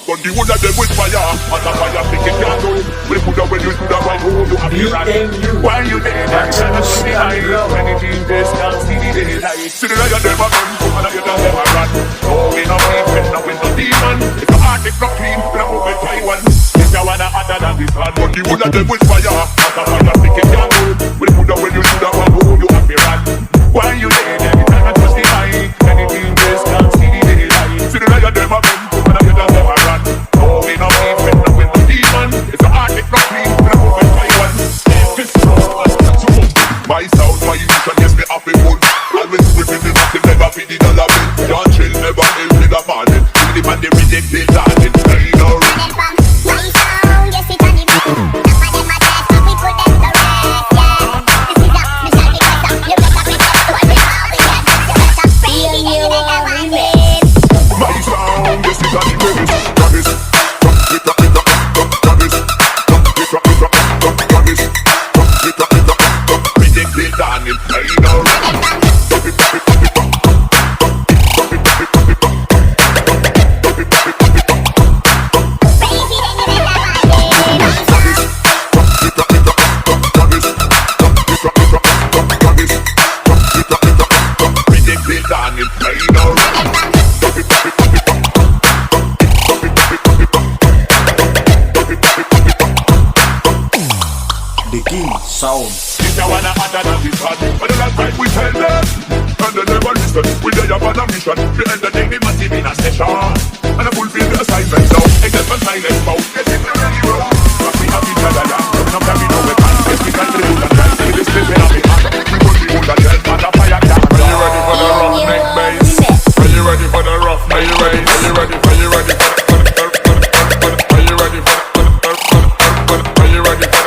Gun the whole of them with fire. As a fire pick it can't do it. We put up when you do that right home. You have your right. Why you there? That channel see the high. Anything this can't see the daylight. See the light of them a gun. And I get them a run. Oh, we no friend, no we no demon. If your heart is not clean, we don't move it Taiwan. If you wanna hotter than this hard. Gun the whole of them with fire. As a fire pick it can't do it. We put up when you do that right home. You have your right. Why you there? Every time I touch the high. Anything this can't see the daylight. See the light of them a gun. And I get them a run. Oh, we no friend, no we no demon. If your heart is not clean, we don't move it Taiwan. My sound, my mission, yes, me happy mood. Always whipping the nothing, never feed the dollar bill. Don't chill, never ill with a morning. Till the man, they reject the target. Hey, no. My sound, yes, it's on the beat. That's why them a test, but we put them to rest, yeah. This is a mission, the best of. You better be there, so I will all be there. You better praise me, you better want it. My sound, yes, it's on the beat. Promise, The King Sound. If you wanna hotter than this hot, but the last time we tell them, and they never listen. We lay up on a mission, we entertain the massive in a session, and I fulfill the assignment now. Except for silence mouth, get it ready, bro. But we have each other, yeah. Coming up, we know we can. Yes, we can play with and dance. See this place in our hand. We gon' be good and help, and a fire can. Are you ready for the rough neck bass? Are you ready for the rough neck bass? Are you ready for? Are you ready for? Are you ready for? Are you ready for? Are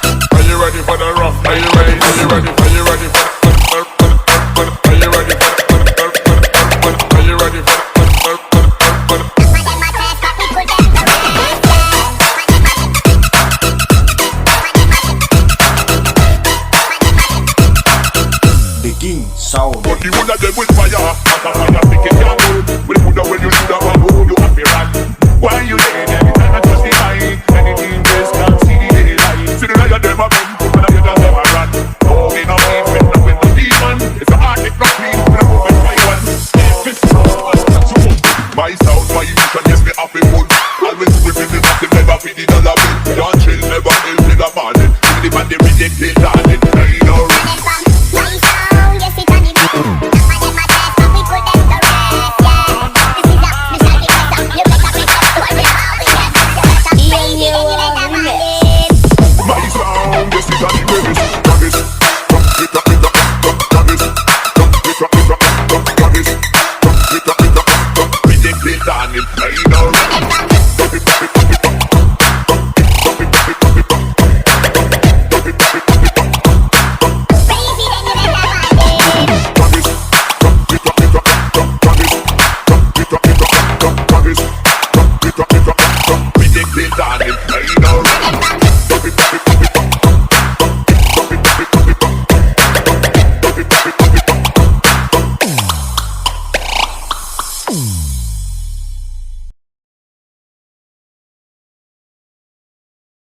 you ready? Are you ready? Are you ready? Are you ready? Are you ready? The King Sound. But you wanna them with